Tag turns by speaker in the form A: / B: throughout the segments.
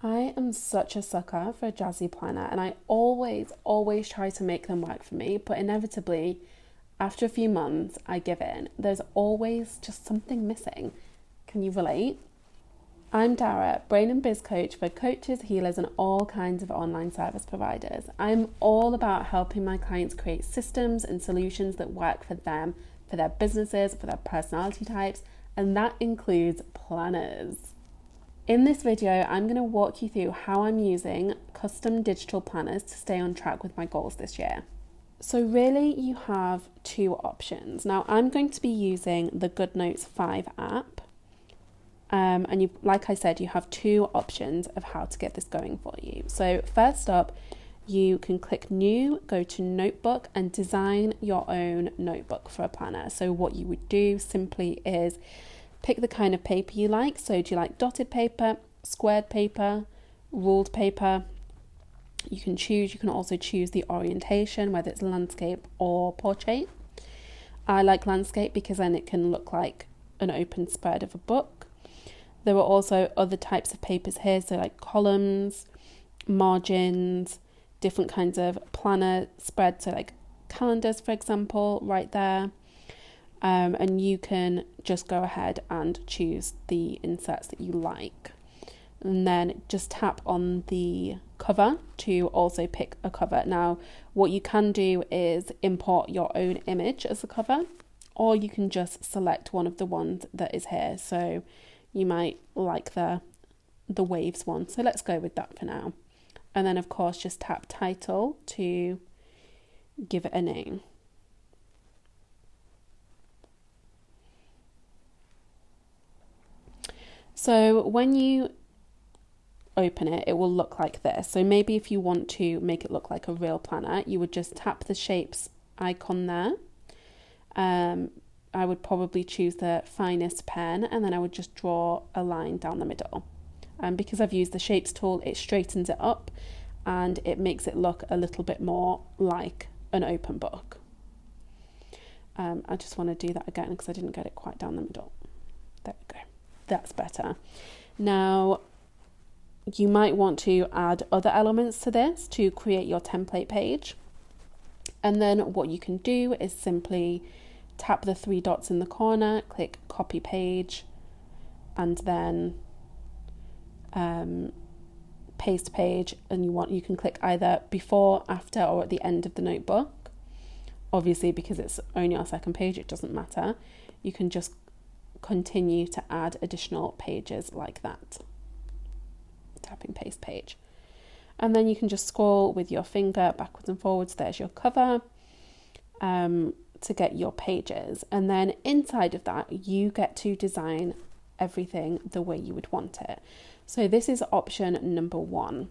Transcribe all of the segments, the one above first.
A: I am such a sucker for a jazzy planner, and I always try to make them work for me, but inevitably, after a few months, I give in. There's always just something missing. Can you relate? I'm Daire, brain and biz coach for coaches, healers, and all kinds of online service providers. I'm all about helping my clients create systems and solutions that work for them, for their businesses, for their personality types, and that includes planners. In this video, I'm going to walk you through how I'm using custom digital planners to stay on track with my goals this year. So really, you have two options. Now, I'm going to be using the GoodNotes 5 app. And you, like I said, you have two options of how to get this going for you. So first up, you can click new, go to notebook and design your own notebook for a planner. So what you would do simply is pick the kind of paper you like. So do you like dotted paper, squared paper, ruled paper? You can also choose the orientation, whether it's landscape or portrait. I like landscape because then it can look like an open spread of a book. There are also other types of papers here, so like columns, margins, different kinds of planner spreads, so like calendars, for example, right there. And you can just go ahead and choose the inserts that you like. And then just tap on the cover to also pick a cover. Now, what you can do is import your own image as a cover, or you can just select one of the ones that is here. So you might like the waves one. So let's go with that for now. And then, of course, just tap title to give it a name. So when you open it, it will look like this. So maybe if you want to make it look like a real planner, you would just tap the shapes icon there. I would probably choose the finest pen, and then I would just draw a line down the middle. Because I've used the shapes tool, it straightens it up and it makes it look a little bit more like an open book. I just want to do that again because I didn't get it quite down the middle. There we go. That's better. Now, you might want to add other elements to this to create your template page. And then what you can do is simply tap the three dots in the corner, click copy page, and then paste page. And you can click either before, after, or at the end of the notebook. Obviously, because it's only our second page, it doesn't matter. You can just continue to add additional pages like that. Tapping paste page. And then you can just scroll with your finger backwards and forwards. There's your cover to get your pages. And then inside of that, you get to design everything the way you would want it. So this is option number 1.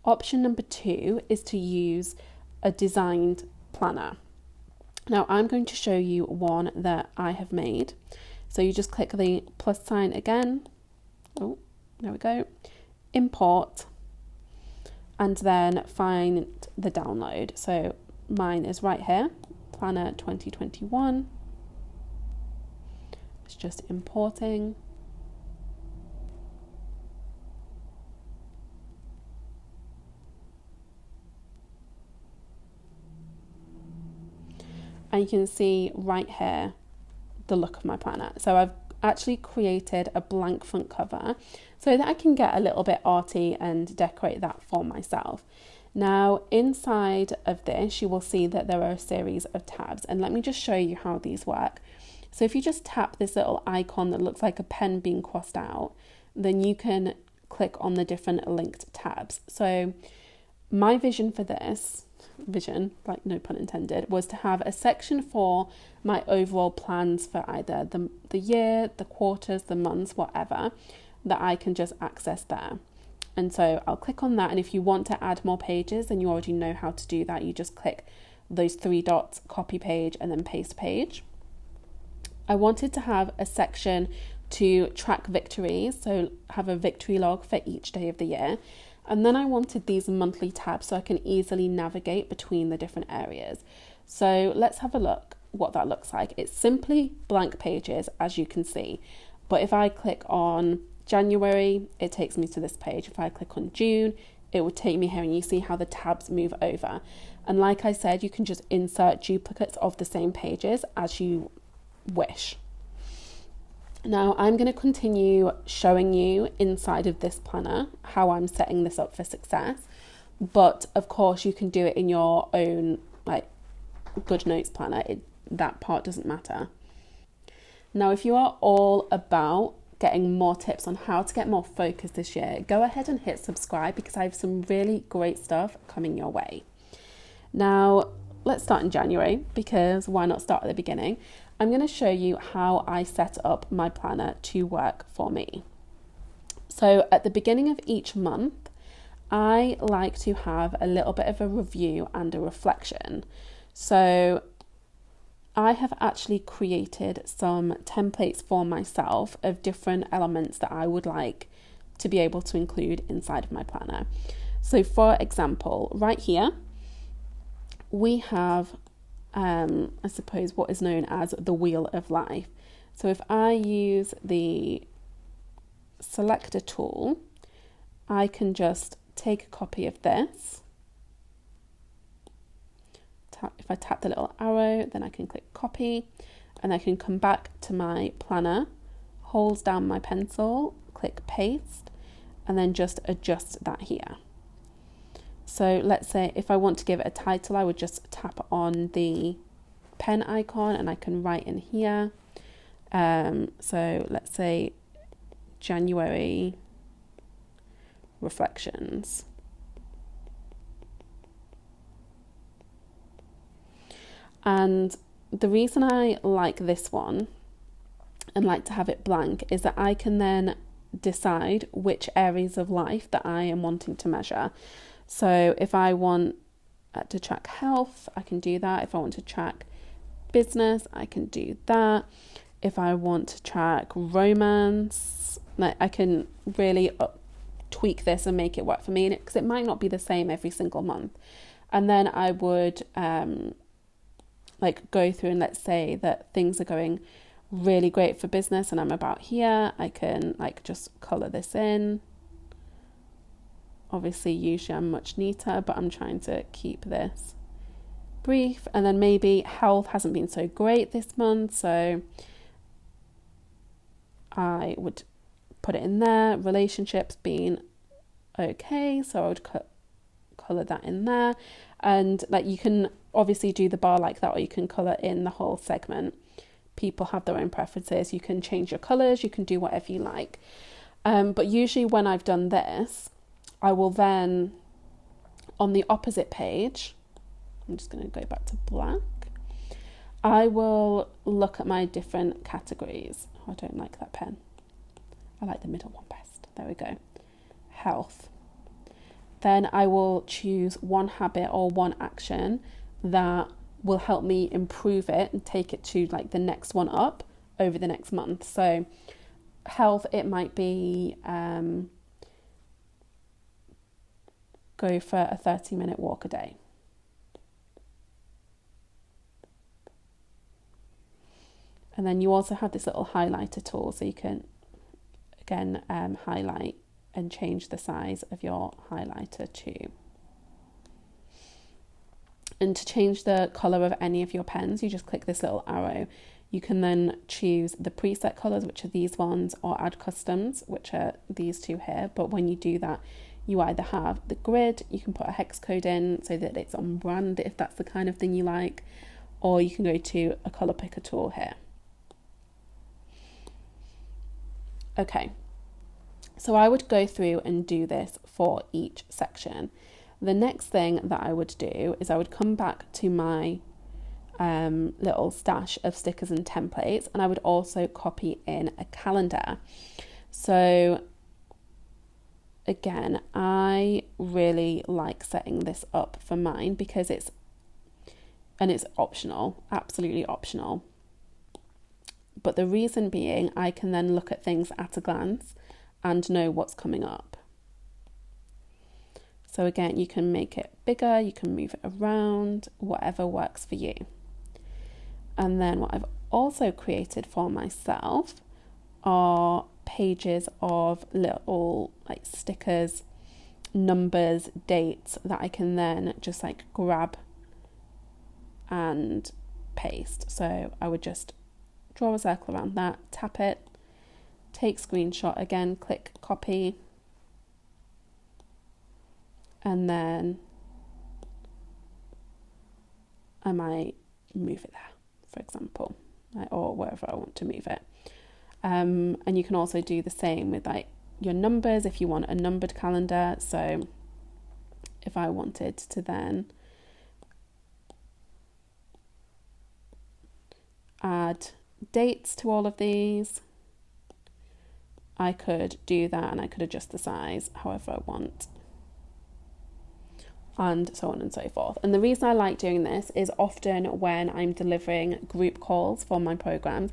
A: Option number 2 is to use a designed planner. Now I'm going to show you one that I have made. So you just click the plus sign again. Oh, there we go. Import, and then find the download. So mine is right here, Planner 2021. It's just importing. And you can see right here the look of my planner. So I've actually created a blank front cover so that I can get a little bit arty and decorate that for myself. Now, inside of this, you will see that there are a series of tabs, and let me just show you how these work. So if you just tap this little icon that looks like a pen being crossed out, then you can click on the different linked tabs. So my vision for this, like no pun intended, was to have a section for my overall plans for either the year, the quarters, the months, whatever, that I can just access there. And so I'll click on that, and if you want to add more pages, then you already know how to do that. You just click those three dots, copy page, and then paste page. I wanted to have a section to track victories, so have a victory log for each day of the year. And then I wanted these monthly tabs so I can easily navigate between the different areas. So let's have a look what that looks like. It's simply blank pages, as you can see. But if I click on January, it takes me to this page. If I click on June, it would take me here, and you see how the tabs move over. And like I said, you can just insert duplicates of the same pages as you wish. Now I'm going to continue showing you inside of this planner how I'm setting this up for success. But of course you can do it in your own like GoodNotes planner. That part doesn't matter. Now, if you are all about getting more tips on how to get more focus this year, go ahead and hit subscribe because I have some really great stuff coming your way. Now, let's start in January because why not start at the beginning? I'm going to show you how I set up my planner to work for me. So at the beginning of each month, I like to have a little bit of a review and a reflection. So I have actually created some templates for myself of different elements that I would like to be able to include inside of my planner. So for example, right here, we have, I suppose, what is known as the Wheel of Life. So if I use the selector tool, I can just take a copy of this. If I tap the little arrow, then I can click copy, and I can come back to my planner, hold down my pencil, click paste, and then just adjust that here. So let's say if I want to give it a title, I would just tap on the pen icon and I can write in here. So let's say January reflections. And the reason I like this one and like to have it blank is that I can then decide which areas of life that I am wanting to measure. So if I want to track health, I can do that. If I want to track business, I can do that. If I want to track romance, like I can really tweak this and make it work for me, because it might not be the same every single month. And then I would like go through, and let's say that things are going really great for business and I'm about here, I can like just colour this in. Obviously usually I'm much neater, but I'm trying to keep this brief. And then maybe health hasn't been so great this month, so I would put it in there. Relationships being okay, so I would colour that in there. And like you can obviously do the bar like that, or you can colour in the whole segment. People have their own preferences. You can change your colours, you can do whatever you like. But usually when I've done this, I will then, on the opposite page, I'm just going to go back to black, I will look at my different categories. Oh, I don't like that pen. I like the middle one best. There we go. Health. Then I will choose one habit or one action that will help me improve it and take it to like the next one up over the next month. So health, it might be go for a 30-minute walk a day. And then you also have this little highlighter tool, so you can again highlight and change the size of your highlighter too. And to change the colour of any of your pens, you just click this little arrow. You can then choose the preset colours, which are these ones, or add customs, which are these two here. But when you do that, you either have the grid, you can put a hex code in so that it's on brand if that's the kind of thing you like, or you can go to a colour picker tool here. Okay, so I would go through and do this for each section. The next thing that I would do is I would come back to my little stash of stickers and templates, and I would also copy in a calendar. So again, I really like setting this up for mine because it's optional, absolutely optional. But the reason being, I can then look at things at a glance and know what's coming up. So again, you can make it bigger, you can move it around, whatever works for you. And then what I've also created for myself are pages of little like stickers, numbers, dates that I can then just like grab and paste. So I would just draw a circle around that, tap it, take screenshot again, click copy, and then I might move it there, for example, or wherever I want to move it. And you can also do the same with like your numbers if you want a numbered calendar. So if I wanted to then add dates to all of these, I could do that, and I could adjust the size however I want, and so on and so forth. And the reason I like doing this is often when I'm delivering group calls for my programs,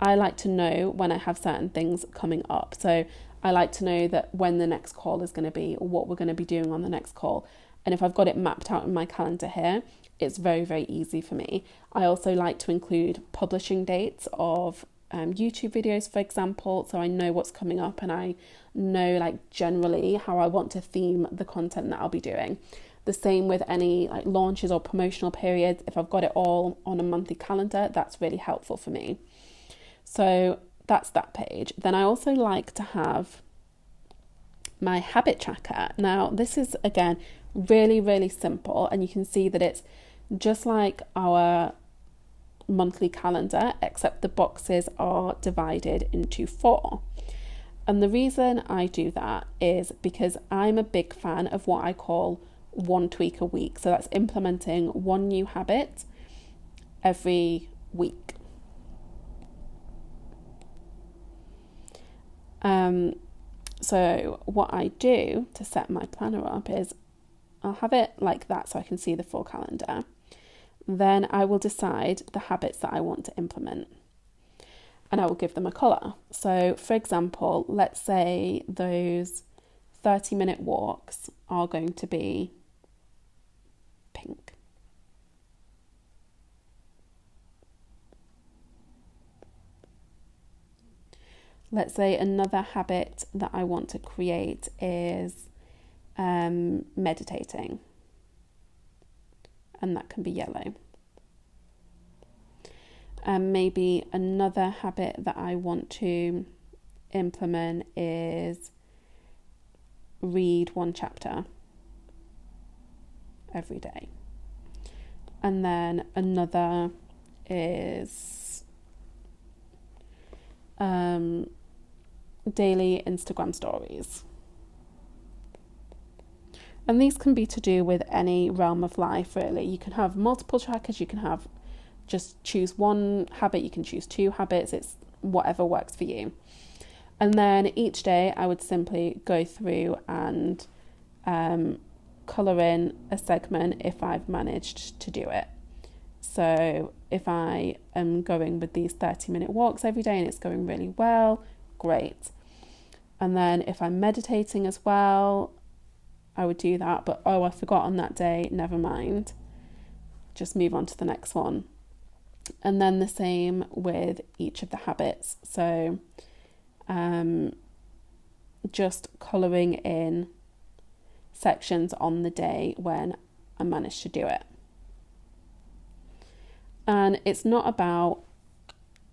A: I like to know when I have certain things coming up. So I like to know that when the next call is going to be, or what we're going to be doing on the next call. And if I've got it mapped out in my calendar here, it's very, very easy for me. I also like to include publishing dates of YouTube videos, for example, so I know what's coming up and I know like generally how I want to theme the content that I'll be doing. The same with any like launches or promotional periods. If I've got it all on a monthly calendar, that's really helpful for me. So that's that page. Then I also like to have my habit tracker. Now, this is again really, really simple, and you can see that it's just like our monthly calendar, except the boxes are divided into 4. And the reason I do that is because I'm a big fan of what I call one tweak a week. So that's implementing one new habit every week. So what I do to set my planner up is I'll have it like that so I can see the full calendar. Then I will decide the habits that I want to implement, and I will give them a colour. So for example, let's say those 30-minute walks are going to be pink. Let's say another habit that I want to create is meditating, and that can be yellow. And maybe another habit that I want to implement is read one chapter every day. And then another is daily Instagram stories. And these can be to do with any realm of life, really. You can have multiple trackers, you can have just choose one habit, you can choose 2 habits, it's whatever works for you. And then each day I would simply go through and colour in a segment if I've managed to do it. So if I am going with these 30-minute walks every day and it's going really well, great. And then if I'm meditating as well, I would do that, but I forgot on that day, never mind. Just move on to the next one. And then the same with each of the habits. So just colouring in sections on the day when I managed to do it. And it's not about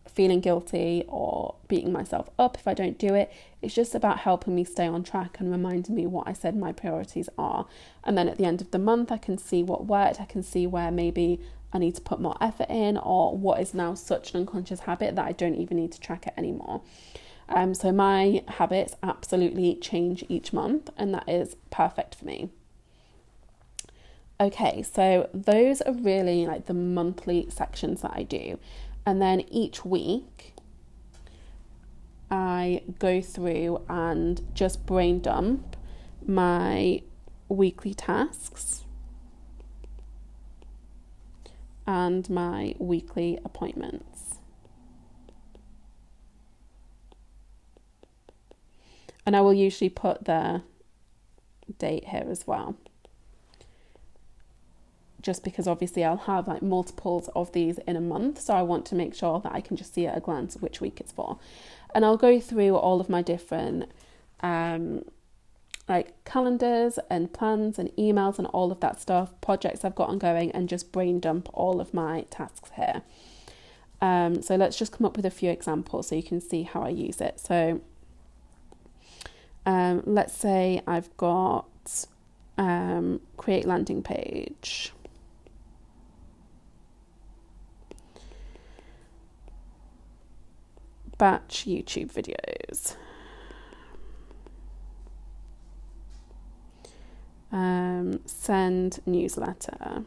A: feeling guilty or beating myself up if I don't do it. It's just about helping me stay on track and reminding me what I said my priorities are. And then at the end of the month, I can see what worked. I can see where maybe I need to put more effort in, or what is now such an unconscious habit that I don't even need to track it anymore. So my habits absolutely change each month, and that is perfect for me. Okay, so those are really like the monthly sections that I do. And then each week I go through and just brain dump my weekly tasks and my weekly appointments. And I will usually put the date here as well. just because obviously I'll have like multiples of these in a month. So I want to make sure that I can just see at a glance which week it's for. And I'll go through all of my different like calendars and plans and emails and all of that stuff, projects I've got ongoing, and just brain dump all of my tasks here. So let's just come up with a few examples so you can see how I use it. So let's say I've got create landing page, batch YouTube videos, send newsletter,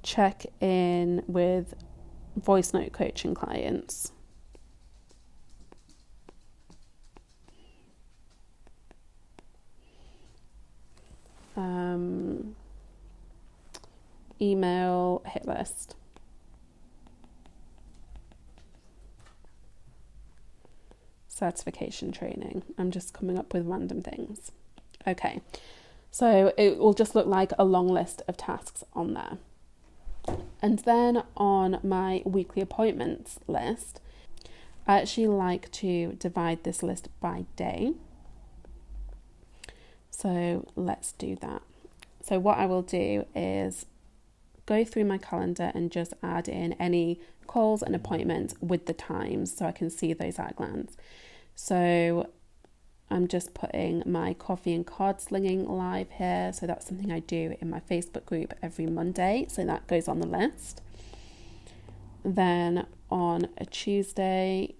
A: check in with voice note coaching clients, email hit list, certification training. I'm just coming up with random things. Okay, so it will just look like a long list of tasks on there. And then on my weekly appointments list, I actually like to divide this list by day. So let's do that. So what I will do is go through my calendar and just add in any calls and appointments with the times so I can see those at a glance. So I'm just putting my coffee and card slinging live here. So that's something I do in my Facebook group every Monday. So that goes on the list. Then on a Tuesday,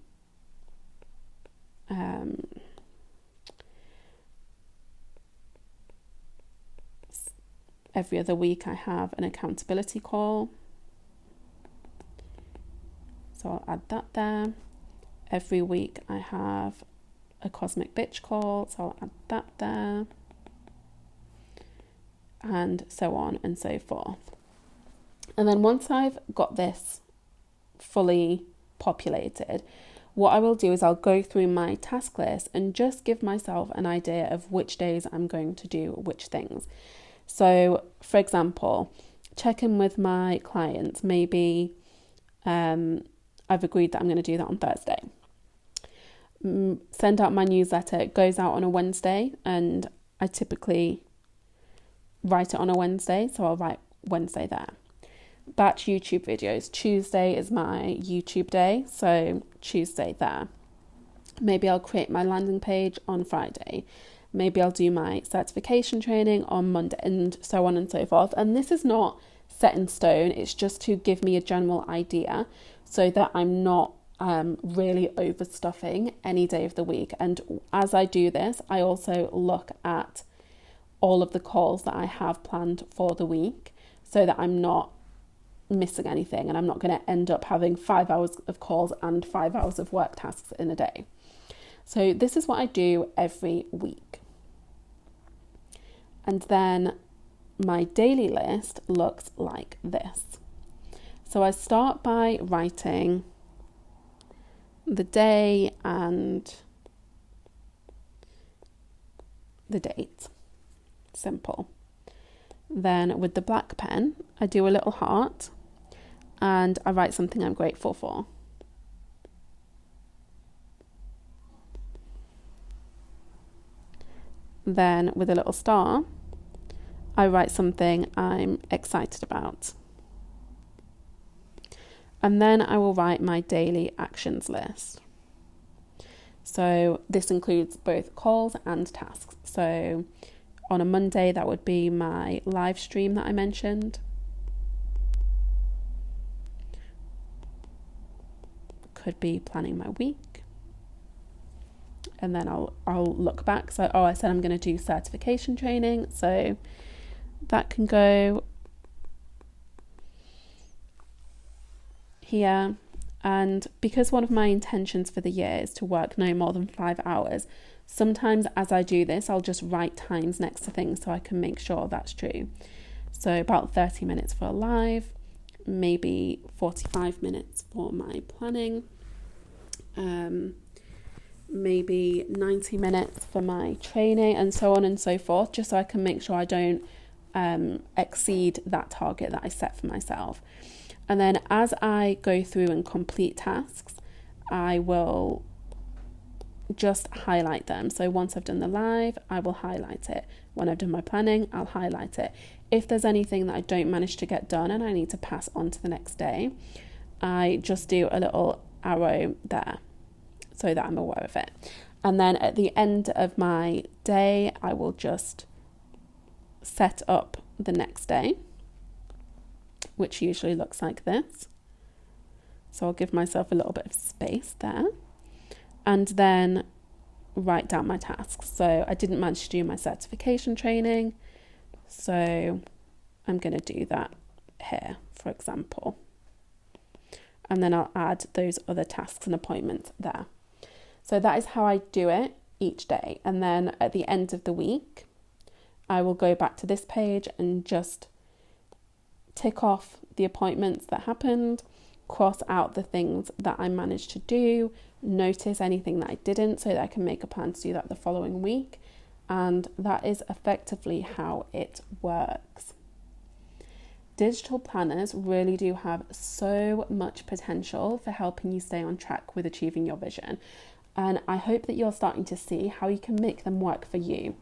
A: every other week I have an accountability call. So I'll add that there. Every week I have a cosmic bitch call, so I'll add that there, and so on and so forth. And then once I've got this fully populated, what I will do is I'll go through my task list and just give myself an idea of which days I'm going to do which things. So for example, check in with my clients. Maybe I've agreed that I'm going to do that on Thursday. Send out my newsletter. It goes out on a Wednesday, and I typically write it on a Wednesday, so I'll write Wednesday there. Batch YouTube videos. Tuesday is my YouTube day, so Tuesday there. Maybe I'll create my landing page on Friday. Maybe I'll do my certification training on Monday, and so on and so forth. And this is not set in stone. It's just to give me a general idea so that I'm not really overstuffing any day of the week. And as I do this, I also look at all of the calls that I have planned for the week so that I'm not missing anything, and I'm not going to end up having 5 hours of calls and 5 hours of work tasks in a day. So this is what I do every week. And then my daily list looks like this. So I start by writing the day and the date. Simple. Then with the black pen, I do a little heart and I write something I'm grateful for. Then with a little star, I write something I'm excited about. And then I will write my daily actions list. So this includes both calls and tasks. So on a Monday, that would be my live stream that I mentioned. Could be planning my week. And then I'll look back. So, I said I'm going to do certification training. So that can go here. And because one of my intentions for the year is to work no more than 5 hours, sometimes as I do this, I'll just write times next to things so I can make sure that's true. So about 30 minutes for a live, maybe 45 minutes for my planning. maybe 90 minutes for my training and so on and so forth, just so I can make sure I don't exceed that target that I set for myself. And then as I go through and complete tasks, I will just highlight them. So once I've done the live, I will highlight it. When I've done my planning, I'll highlight it. If there's anything that I don't manage to get done and I need to pass on to the next day, I just do a little arrow there so that I'm aware of it. And then at the end of my day, I will just set up the next day, which usually looks like this. So I'll give myself a little bit of space there, and then write down my tasks. So I didn't manage to do my certification training, so I'm going to do that here, for example. And then I'll add those other tasks and appointments there. So that is how I do it each day. And then at the end of the week, I will go back to this page and just tick off the appointments that happened, cross out the things that I managed to do, notice anything that I didn't so that I can make a plan to do that the following week. And that is effectively how it works. Digital planners really do have so much potential for helping you stay on track with achieving your vision. And I hope that you're starting to see how you can make them work for you.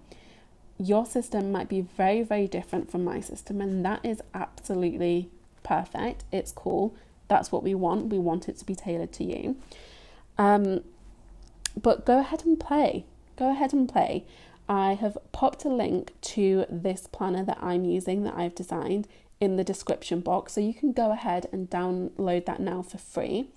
A: Your system might be very, very different from my system, and that is absolutely perfect. It's cool. That's what we want. We want it to be tailored to you. But go ahead and play. Go ahead and play. I have popped a link to this planner that I'm using, that I've designed, in the description box, so you can go ahead and download that now for free.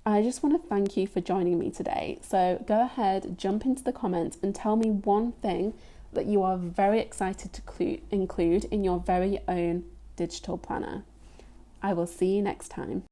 A: I just want to thank you for joining me today. So go ahead, jump into the comments and tell me one thing that you are very excited to include in your very own digital planner. I will see you next time.